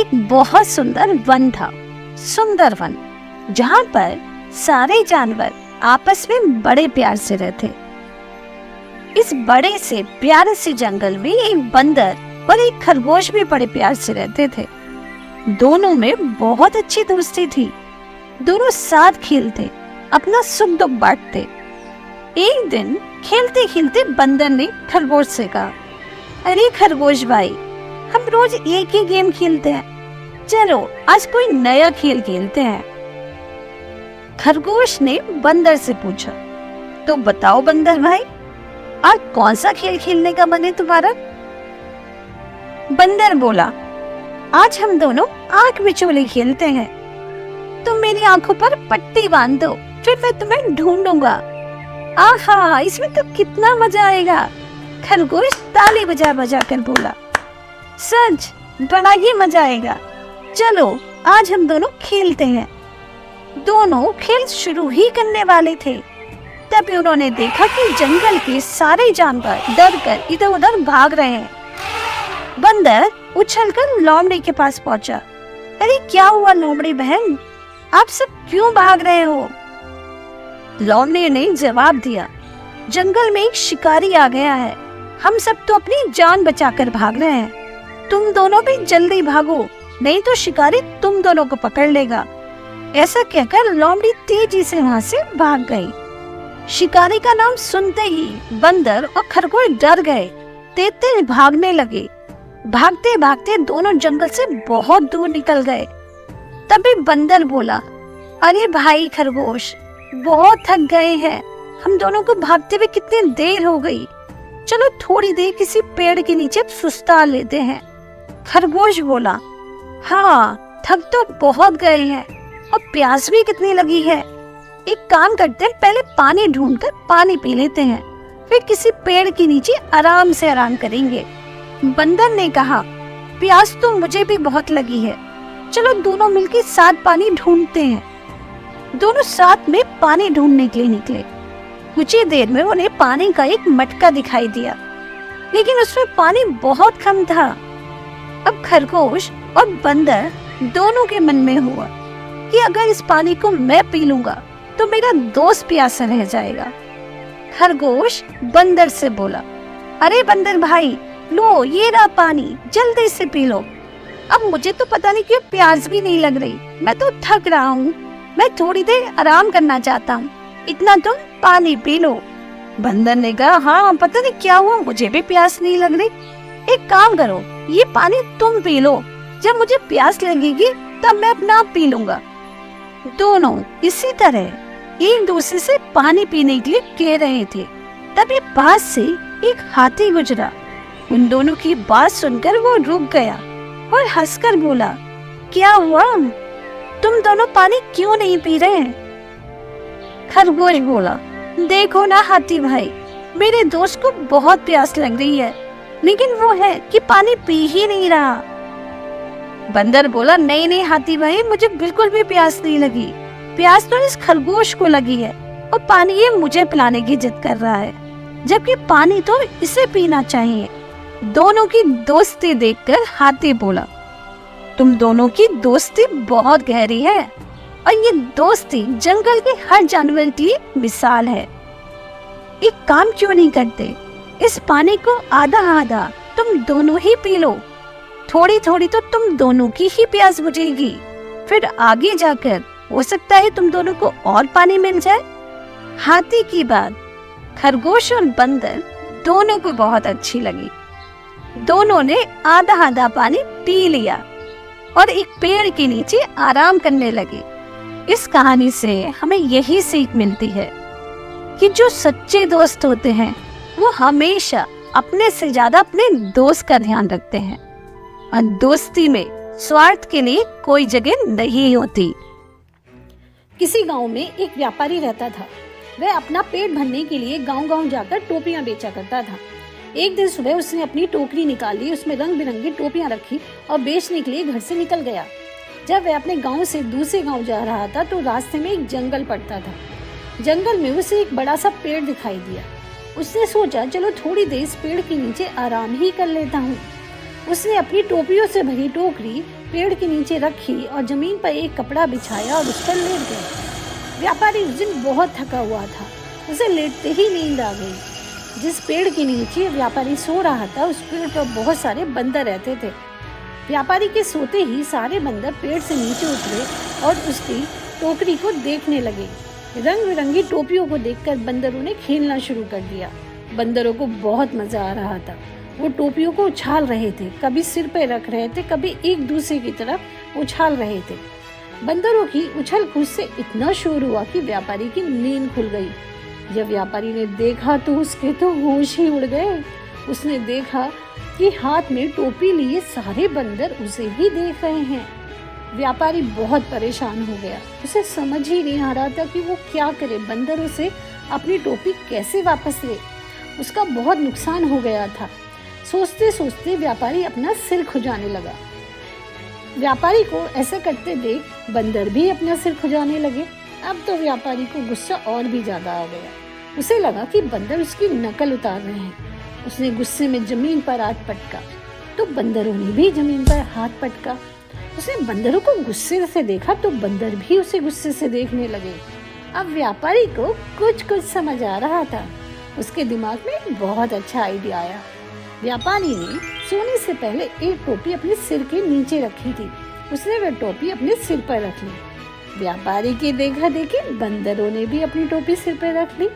एक बहुत सुंदर वन था, सुंदर वन, जहाँ पर सारे जानवर आपस में बड़े प्यार से रहते। इस बड़े से प्यारे से जंगल में एक बंदर और एक खरगोश भी बड़े प्यार से रहते थे। दोनों में बहुत अच्छी दोस्ती थी। दोनों साथ खेलते, अपना सुख दुख बांटते। एक दिन खेलते खेलते बंदर ने खरगोश से कहा, अरे खरगोश भाई, हम रोज एक ही गेम खेलते हैं, चलो आज कोई नया खेल खेलते हैं। खरगोश ने बंदर से पूछा, तो बताओ बंदर भाई, आज कौन सा खेल खेलने का मन है तुम्हारा? बंदर बोला, आज हम दोनों आंख मिचोली खेलते हैं। तुम मेरी आंखों पर पट्टी बांध दो, फिर मैं तुम्हें ढूंढूंगा। आहा, इसमें तो कितना मजा आएगा। खरगोश ताली बजा बजा कर बोला, सच बड़ा ही मजा आएगा, चलो आज हम दोनों खेलते हैं। दोनों खेल शुरू ही करने वाले थे, तभी उन्होंने देखा कि जंगल के सारे जानवर डर कर इधर उधर भाग रहे हैं। बंदर उछलकर लोमड़ी के पास पहुंचा। अरे क्या हुआ लोमड़ी बहन, आप सब क्यों भाग रहे हो? लोमड़ी ने जवाब दिया, जंगल में एक शिकारी आ गया है, हम सब तो अपनी जान बचाकर भाग रहे हैं। तुम दोनों भी जल्दी भागो, नहीं तो शिकारी तुम दोनों को पकड़ लेगा। ऐसा कहकर लोमड़ी तेजी से वहाँ से भाग गई। शिकारी का नाम सुनते ही बंदर और खरगोश डर गए, तेज तेज भागने लगे। भागते भागते दोनों जंगल से बहुत दूर निकल गए। तभी बंदर बोला, अरे भाई खरगोश, बहुत थक गए हैं, हम दोनों को भागते हुए कितनी देर हो गई, चलो थोड़ी देर किसी पेड़ के नीचे सुस्ता लेते हैं। खरगोश बोला, हाँ थक तो बहुत गए हैं और प्यास भी कितनी लगी है। एक काम करते हैं, पहले पानी ढूंढकर पानी पी लेते हैं, फिर किसी पेड़ के नीचे आराम से आराम करेंगे। बंदर ने कहा, प्यास तो मुझे भी बहुत लगी है, चलो दोनों मिलकर साथ पानी ढूंढते हैं। दोनों साथ में पानी ढूंढने के लिए निकले। कुछ ही देर में उन्हें पानी का एक मटका दिखाई दिया, लेकिन उसमें पानी बहुत कम था। अब खरगोश और बंदर दोनों के मन में हुआ कि अगर इस पानी को मैं पी लूंगा तो मेरा दोस्त प्यासा रह जाएगा। खरगोश बंदर से बोला, अरे बंदर भाई, लो ये रहा पानी, जल्दी से पी लो। अब मुझे तो पता नहीं क्यों प्यास भी नहीं लग रही, मैं तो थक रहा हूँ, मैं थोड़ी देर आराम करना चाहता हूँ, इतना तुम पानी पी लो। बंदर ने कहा, हाँ पता नहीं क्या हुआ, मुझे भी प्यास नहीं लग रही, एक काम करो, ये पानी तुम पी लो, जब मुझे प्यास लगेगी तब मैं अपना आप पी लूंगा। दोनों इसी तरह एक दूसरे से पानी पीने के लिए कह रहे थे। तभी पास से एक हाथी गुजरा। उन दोनों की बात सुनकर वो रुक गया और हंसकर बोला, क्या हुआ, तुम दोनों पानी क्यों नहीं पी रहे? खरगोश बोला, देखो ना हाथी भाई, मेरे दोस्त को बहुत प्यास लग रही है, लेकिन वो है कि पानी पी ही नहीं रहा। बंदर बोला, नहीं नहीं हाथी भाई, मुझे बिल्कुल भी प्यास नहीं लगी, प्यास तो इस खरगोश को लगी है और पानी ये मुझे पिलाने की जिद कर रहा है, जबकि पानी तो इसे पीना चाहिए। दोनों की दोस्ती देखकर हाथी बोला, तुम दोनों की दोस्ती बहुत गहरी है और ये दोस्ती जंगल के हर जानवर की मिसाल है। एक काम क्यों नहीं करते, इस पानी को आधा आधा तुम दोनों ही पी लो, थोड़ी थोड़ी तो तुम दोनों की ही प्यास बुझेगी, फिर आगे जाकर हो सकता है तुम दोनों को और पानी मिल जाए। हाथी की बात खरगोश और बंदर दोनों को बहुत अच्छी लगी। दोनों ने आधा आधा पानी पी लिया और एक पेड़ के नीचे आराम करने लगे। इस कहानी से हमें यही सीख मिलती है कि जो सच्चे दोस्त होते हैं वो हमेशा अपने से ज्यादा अपने दोस्त का ध्यान रखते हैं और दोस्ती में स्वार्थ के लिए कोई जगह नहीं होती। किसी गांव में एक व्यापारी रहता था। वह अपना पेट भरने के लिए गांव-गांव जाकर टोपियां बेचा करता था। एक दिन सुबह उसने अपनी टोकरी निकाली, उसमें रंग बिरंगी टोपियां रखी और बेचने के लिए घर से निकल गया। जब वह अपने गांव से दूसरे गांव जा रहा था तो रास्ते में एक जंगल पड़ता था। जंगल में उसे एक बड़ा सा पेड़ दिखाई दिया। उसने सोचा, चलो थोड़ी देर इस पेड़ के नीचे आराम ही कर लेता हूँ। उसने अपनी टोपियों से भरी टोकरी पेड़ के नीचे रखी और जमीन पर एक कपड़ा बिछाया और उस पर लेट गया। व्यापारी उस दिन बहुत थका हुआ था, उसे लेटते ही नींद आ गई। जिस पेड़ के नीचे व्यापारी सो रहा था उस पेड़ पर बहुत सारे बंदर रहते थे। व्यापारी के सोते ही सारे बंदर पेड़ से नीचे उतरे और उसकी टोकरी को देखने लगे। रंग बिरंगी टोपियों को देखकर बंदरों ने खेलना शुरू कर दिया। बंदरों को बहुत मजा आ रहा था। वो टोपियों को उछाल रहे थे, कभी सिर पे रख रहे थे, कभी एक दूसरे की तरफ उछाल रहे थे। बंदरों की उछल कूद से इतना शोर हुआ कि व्यापारी की नींद खुल गई। जब व्यापारी ने देखा तो उसके तो होश ही उड़ गए। उसने देखा कि हाथ में टोपी लिए सारे बंदर उसे ही देख रहे हैं। व्यापारी बहुत परेशान हो गया। उसे समझ ही नहीं आ रहा था कि वो क्या करे, बंदरों से अपनी टोपी कैसे वापस ले। उसका बहुत नुकसान हो गया था। सोचते सोचते व्यापारी अपना सिर खुजाने लगा। व्यापारी को ऐसा करते देख बंदर भी अपना सिर खुजाने लगे। अब तो व्यापारी को गुस्सा और भी ज्यादा आ गया। उसे लगा कि बंदर उसकी नकल उतार रहे हैं। उसने गुस्से में जमीन पर हाथ पटका तो बंदरों ने भी जमीन पर हाथ पटका। उसने बंदरों को गुस्से से देखा तो बंदर भी उसे गुस्से से देखने लगे। अब व्यापारी को कुछ कुछ समझ आ रहा था। उसके दिमाग में बहुत अच्छा आइडिया आया। व्यापारी ने सोने से पहले एक टोपी अपने सिर के नीचे रखी थी। उसने वह टोपी अपने सिर पर रख ली। व्यापारी के देखा देखी बंदरों ने भी अपनी टोपी सिर पर रख ली।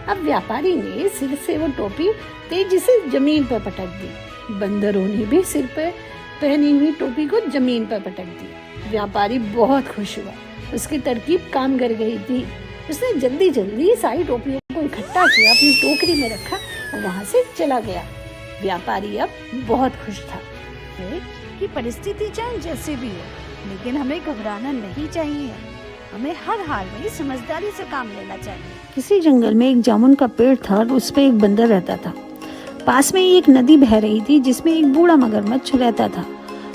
अब व्यापारी ने सिर से वो टोपी तेजी से जमीन पर पटक दी। बंदरों ने भी सिर पर पहनी हुई टोपी को जमीन पर पटक दी। व्यापारी बहुत खुश हुआ। उसकी तरकीब काम कर गई थी। उसने जल्दी जल्दी सारी टोपियों को इकट्ठा किया, अपनी टोकरी में रखा और वहां से चला गया। व्यापारी अब बहुत खुश था कि परिस्थिति चाहे जैसे भी हो, लेकिन हमें घबराना नहीं चाहिए। हमें हर हाल में समझदारी से काम लेना चाहिए। किसी जंगल में एक जामुन का पेड़ था और उस पे एक बंदर रहता था। पास में एक नदी बह रही थी जिसमें एक बूढ़ा मगरमच्छ रहता था।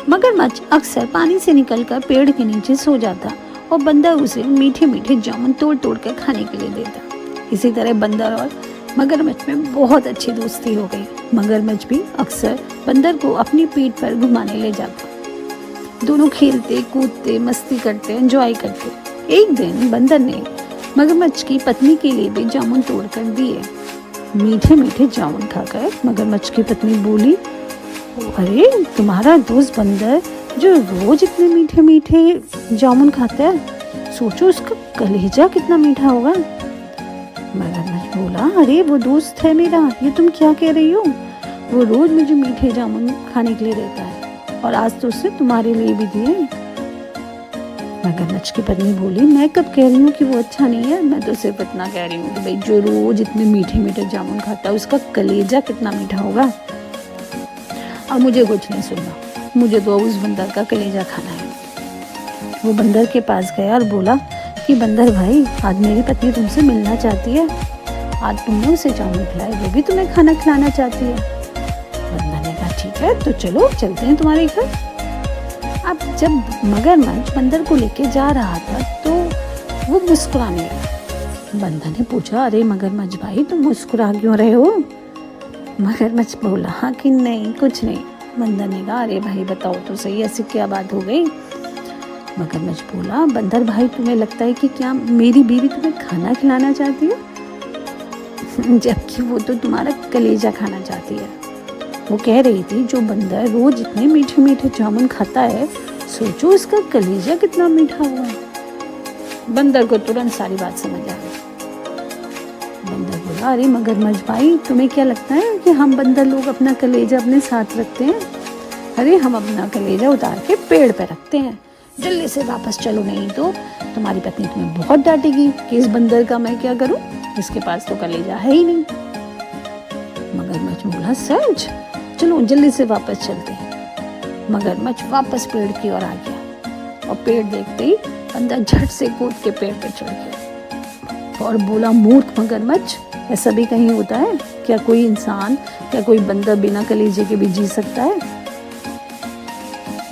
मगरमच्छ अक्सर पानी से निकलकर पेड़ के नीचे सो जाता और बंदर उसे मीठे मीठे जामुन तोड़ तोड़ कर खाने के लिए देता। इसी तरह बंदर और मगरमच्छ में बहुत अच्छी दोस्ती हो गई। मगरमच्छ भी अक्सर बंदर को अपनी पीठ पर घुमाने ले जाता। दोनों खेलते कूदते मस्ती करते एंजॉय करते। एक दिन बंदर ने मगरमच्छ की पत्नी के लिए भी जामुन तोड़ कर दिए। मीठे मीठे जामुन खाकर मगरमच्छ की पत्नी बोली, अरे तुम्हारा दोस्त बंदर जो रोज इतने मीठे मीठे जामुन खाता है, सोचो उसका कलेजा कितना मीठा होगा। मगरमच्छ बोला, अरे वो दोस्त है मेरा, ये तुम क्या कह रही हो? वो रोज मुझे मीठे जामुन खाने के लिए देता है और आज तो उसने तुम्हारे लिए भी दिए। मगरमच्छ की पत्नी बोली, मैं कब कह रही हूँ कि वो अच्छा नहीं है, मैं तो सिर्फ इतना कह रही हूँ कि भाई जो रोज इतने मीठे मीठे जामुन खाता है उसका कलेजा कितना मीठा होगा। अब मुझे कुछ नहीं सुनना, मुझे तो उस बंदर का कलेजा खाना है। वो बंदर के पास गया और बोला कि बंदर भाई, आज मेरी पत्नी तुमसे मिलना चाहती है। आज तुमने उसे जामुन खिलाए, वो भी तुम्हें खाना खिलाना चाहती है। बंदर ने कहा, ठीक है तो चलो चलते हैं तुम्हारे घर। अब जब मगरमच्छ बंदर को लेके जा रहा था तो वो मुस्कुराने लगा। बंदर ने पूछा, अरे मगरमच्छ भाई, तुम मुस्कुरा क्यों रहे हो? मगरमच्छ बोला, हाँ कि नहीं, कुछ नहीं। बंदर ने कहा, अरे भाई बताओ तो सही, ऐसी क्या बात हो गई? मगरमच्छ बोला, बंदर भाई, तुम्हें लगता है कि क्या मेरी बीवी तुम्हें खाना खिलाना चाहती है, जबकि वो तो तुम्हारा कलेजा खाना चाहती है। वो कह रही थी, जो बंदर रोज इतने मीठे मीठे जामुन खाता है, सोचो उसका कलेजा कितना मीठा हुआ है। बंदर को तुरंत सारी बात समझ आ गई। बंदर बोला, अरे मगरमच्छ भाई, तुम्हें क्या लगता है कि हम बंदर लोग अपना कलेजा अपने साथ रखते हैं? अरे हम अपना कलेजा उतार के पेड़ पे रखते हैं। जल्दी से वापस चलो, नहीं तो तुम्हारी पत्नी तुम्हें बहुत डांटेगी कि इस बंदर का मैं क्या करूं, इसके पास तो कलेजा है ही नहीं। मगरमच्छ बोला, सच? चलो जल्दी से वापस चलते हैं। मगरमच्छ वापस पेड़ की ओर आ गया और पेड़ देखते ही बंदर झट से कूद के पेड़ पर चढ़ गया और बोला, मूर्ख मगरमच्छ, ऐसा भी कहीं होता है क्या? कोई इंसान, क्या कोई बंदर बिना कलेजे के भी जी सकता है?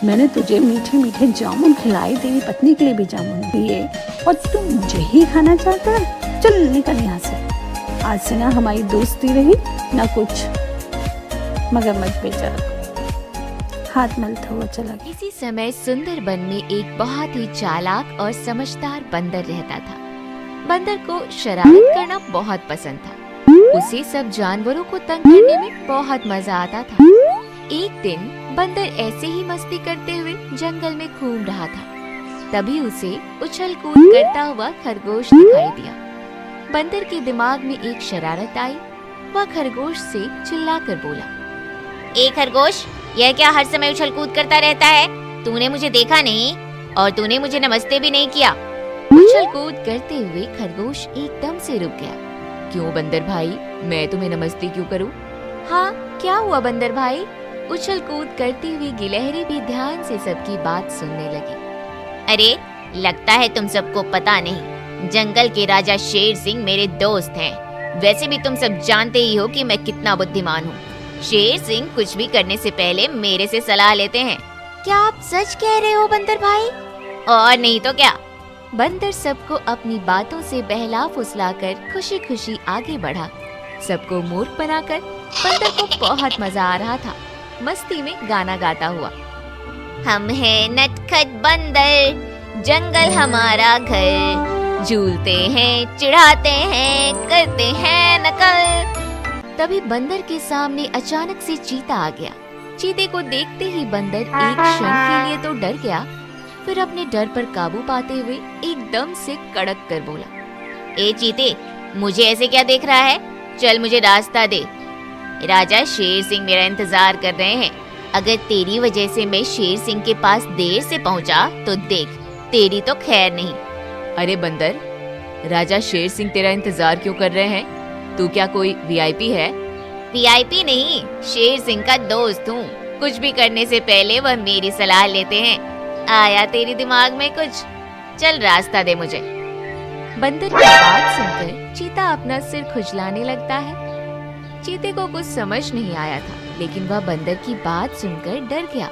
मैंने तुझे मीठे मीठे जामुन खिलाए, तेरी पत्नी के लिए भी जामुन दिए और तू मुझे ही खाना चाहता है? चल निकल यहाँ से। आज से ना हमारी दोस्ती रही ना कुछ। मगरमच्छ बेचारा हाथ मलता हुआ चला गया। इसी समय सुंदर वन में एक बहुत ही चालाक और समझदार बंदर रहता था। बंदर को शरारत करना बहुत पसंद था। उसे सब जानवरों को तंग करने में बहुत मजा आता था। एक दिन बंदर ऐसे ही मस्ती करते हुए जंगल में घूम रहा था। तभी उसे उछल कूद करता हुआ खरगोश दिखाई दिया। बंदर के दिमाग में एक शरारत आई। वह खरगोश से चिल्लाकर बोला, ए खरगोश, यह क्या हर समय उछल कूद करता रहता है? तूने मुझे देखा नहीं और तूने मुझे नमस्ते भी नहीं किया। उछल कूद करते हुए खरगोश एकदम से रुक गया। क्यों बंदर भाई, मैं तुम्हें नमस्ते क्यों करूं? हाँ, क्या हुआ बंदर भाई? उछल कूद करती हुई गिलहरी भी ध्यान से सबकी बात सुनने लगी। अरे, लगता है तुम सबको पता नहीं, जंगल के राजा शेर सिंह मेरे दोस्त हैं। वैसे भी तुम सब जानते ही हो कि मैं कितना बुद्धिमान हूँ। शेर सिंह कुछ भी करने से पहले मेरे से सलाह लेते हैं। क्या आप सच कह रहे हो बंदर भाई? और नहीं तो क्या। बंदर सबको अपनी बातों से बहला फुसलाकर खुशी खुशी आगे बढ़ा। सबको मूर्ख बनाकर बंदर को बहुत मजा आ रहा था, मस्ती में गाना गाता हुआ। हम हैं नटखट बंदर, जंगल हमारा घर, झूलते हैं, चिढ़ाते हैं, करते हैं नकल। तभी बंदर के सामने अचानक से चीता आ गया। चीते को देखते ही बंदर एक क्षण के लिए तो डर गया, फिर अपने डर पर काबू पाते हुए एकदम से कड़क कर बोला, ए चीते, मुझे ऐसे क्या देख रहा है? चल मुझे रास्ता दे। राजा शेर सिंह मेरा इंतजार कर रहे हैं। अगर तेरी वजह से मैं शेर सिंह के पास देर से पहुंचा तो देख, तेरी तो खैर नहीं। अरे बंदर, राजा शेर सिंह तेरा इंतजार क्यों कर रहे हैं? तू क्या कोई वीआईपी है? वीआईपी नहीं, शेर सिंह का दोस्त हूँ। कुछ भी करने से पहले वह मेरी सलाह लेते हैं। आया तेरे दिमाग में कुछ? चल रास्ता दे मुझे। बंदर की बात सुनकर चीता अपना सिर खुजलाने लगता है। चीते को कुछ समझ नहीं आया था, लेकिन वह बंदर की बात सुनकर डर गया।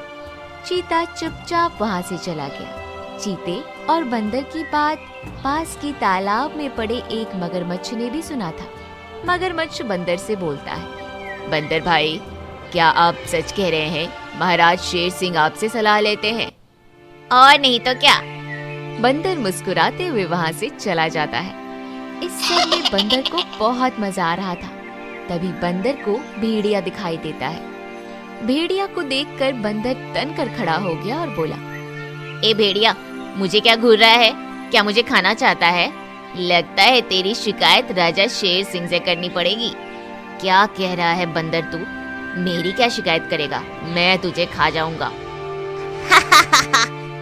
चीता चुपचाप वहाँ से चला गया। चीते और बंदर की बात पास की तालाब में पड़े एक मगरमच्छ ने भी सुना था। मगरमच्छ बंदर से बोलता है, बंदर भाई, क्या आप सच कह रहे हैं? महाराज शेर सिंह आपसे सलाह लेते हैं। और नहीं तो क्या। बंदर मुस्कुराते हुए वहाँ से चला जाता है। इस सब में बंदर को बहुत मजा आ रहा था। तभी बंदर को भेड़िया दिखाई देता है। भेड़िया को देखकर बंदर तन कर खड़ा हो गया और बोला, ए भेड़िया, मुझे क्या घूर रहा है? क्या मुझे खाना चाहता है? लगता है तेरी शिकायत राजा शेर सिंह से करनी पड़ेगी। क्या कह रहा है बंदर तू? मेरी क्या शिकायत करेगा? मैं तुझे खा जाऊंगा।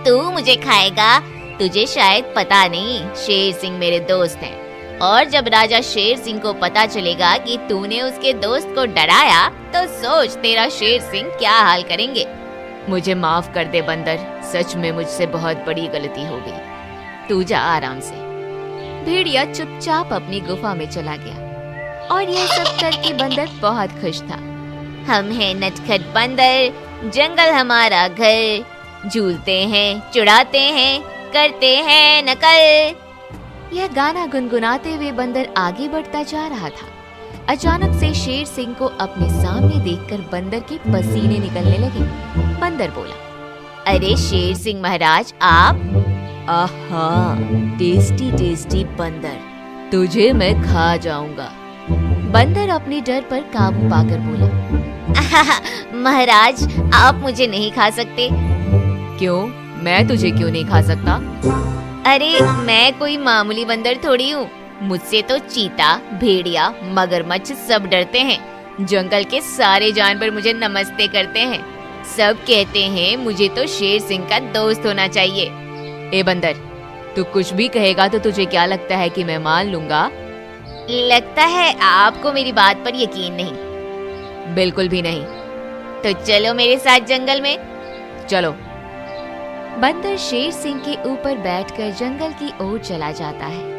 तू मुझे खाएगा? तुझे शायद पता नहीं, शेर सिंह मेरे दोस्त हैं। और जब राजा शेर सिंह को पता चलेगा कि तूने उसके दोस्त को डराया तो सोच तेरा शेर सिंह क्या हाल करेंगे। मुझे माफ कर दे बंदर, सच में मुझसे बहुत बड़ी गलती हो गई। तू जा आराम से। भेड़िया चुपचाप अपनी गुफा में चला गया और यह सब करके बंदर बहुत खुश था। हम हैं नटखट बंदर, जंगल हमारा घर, झूलते हैं, चुड़ाते हैं, करते हैं नकल। यह गाना गुनगुनाते हुए बंदर आगे बढ़ता जा रहा था। अचानक से शेर सिंह को अपने सामने देखकर बंदर के पसीने निकलने लगे। बंदर बोला, अरे शेर सिंह महाराज, आप? आहा, टेस्टी टेस्टी बंदर, तुझे मैं खा जाऊंगा। बंदर अपने डर पर काबू पाकर बोला, महाराज, आप मुझे नहीं खा सकते। क्यों? मैं तुझे क्यों नहीं खा सकता? अरे मैं कोई मामूली बंदर थोड़ी हूँ। मुझसे तो चीता, भेड़िया, मगरमच्छ सब डरते हैं। जंगल के सारे जानवर मुझे नमस्ते करते हैं। सब कहते हैं मुझे तो शेर सिंह का दोस्त होना चाहिए। ए बंदर, तू कुछ भी कहेगा तो तुझे क्या लगता है कि मैं मान लूंगा? लगता है आपको मेरी बात पर यकीन नहीं। बिल्कुल भी नहीं। तो चलो मेरे साथ जंगल में। चलो। बंदर शेर सिंह के ऊपर बैठकर जंगल की ओर चला जाता है।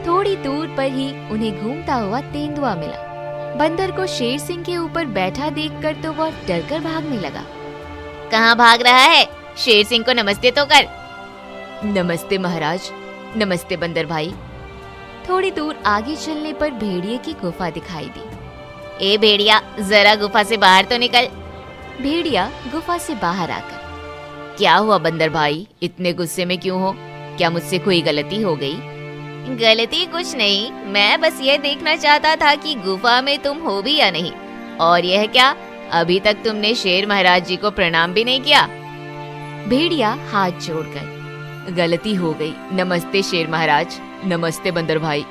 थोड़ी दूर पर ही उन्हें घूमता हुआ तेंदुआ मिला। बंदर को शेर सिंह के ऊपर बैठा देखकर तो वह डरकर भागने लगा। कहाँ भाग रहा है? शेर सिंह को नमस्ते तो कर। नमस्ते महाराज। नमस्ते बंदर भाई। थोड़ी दूर आगे चलने पर भेड़िए की गुफा दिखाई दी। ए भेड़िया, जरा गुफा से बाहर तो निकल। भेड़िया गुफा से बाहर आकर, क्या हुआ बंदर भाई, इतने गुस्से में क्यों हो? क्या मुझसे कोई गलती हो गई? गलती कुछ नहीं, मैं बस ये देखना चाहता था कि गुफा में तुम हो भी या नहीं। और यह क्या, अभी तक तुमने शेर महाराज जी को प्रणाम भी नहीं किया। भेड़िया हाथ जोड़कर, गलती हो गई, नमस्ते शेर महाराज। नमस्ते बंदर भाई।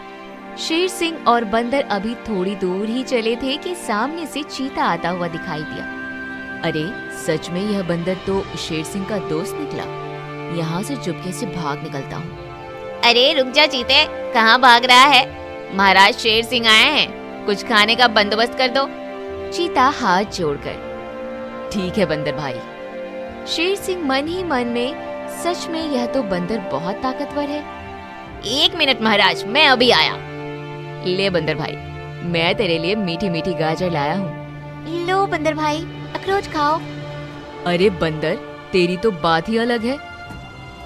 शेर सिंह और बंदर अभी थोड़ी दूर ही चले थे कि सामने से चीता आता हुआ दिखाई दिया। अरे सच में यह बंदर तो शेर सिंह का दोस्त निकला। यहाँ से चुपके से भाग निकलता हूँ। अरे रुक जा चीते, कहाँ भाग रहा है? महाराज शेर सिंह आए हैं, कुछ खाने का बंदोबस्त कर दो। चीता हाथ जोड़कर, ठीक है बंदर भाई। शेर सिंह मन ही मन में, सच में यह तो बंदर बहुत ताकतवर है। 1 मिनट महाराज, मैं अभी आया। ले बंदर भाई, मैं तेरे लिए मीठी मीठी गाजर लाया हूँ। लो बंदर भाई, अखरोट खाओ। अरे बंदर, तेरी तो बात ही अलग है।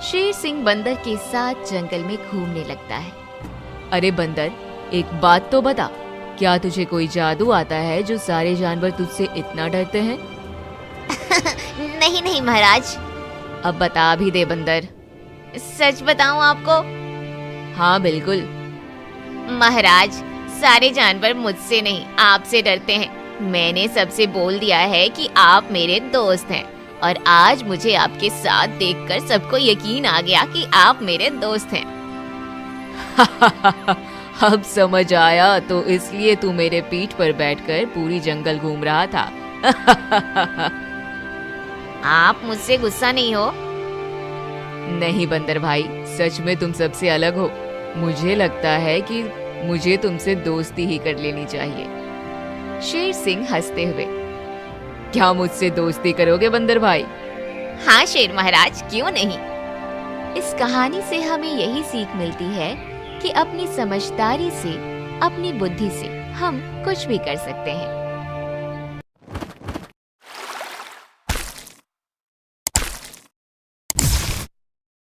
शेर सिंह बंदर के साथ जंगल में घूमने लगता है। अरे बंदर, एक बात तो बता, क्या तुझे कोई जादू आता है जो सारे जानवर तुझसे इतना डरते हैं? नहीं नहीं महाराज। अब बता भी दे बंदर। सच बताऊं आपको? हाँ बिल्कुल। महाराज, सारे जानवर मुझसे नहीं आपसे डरते हैं। मैंने सबसे बोल दिया है कि आप मेरे दोस्त हैं, और आज मुझे आपके साथ देखकर सबको यकीन आ गया कि आप मेरे दोस्त हैं। अब समझ आया, तो इसलिए तू मेरे पीठ पर बैठकर पूरी जंगल घूम रहा था। आप मुझसे गुस्सा नहीं हो? नहीं बंदर भाई, सच में तुम सबसे अलग हो। मुझे लगता है कि मुझे तुमसे दोस्ती ही कर लेनी चाहिए। शेर सिंह हंसते हुए, क्या मुझसे दोस्ती करोगे बंदर भाई? हाँ शेर महाराज, क्यों नहीं। इस कहानी से हमें यही सीख मिलती है कि अपनी समझदारी से, अपनी बुद्धि से हम कुछ भी कर सकते हैं।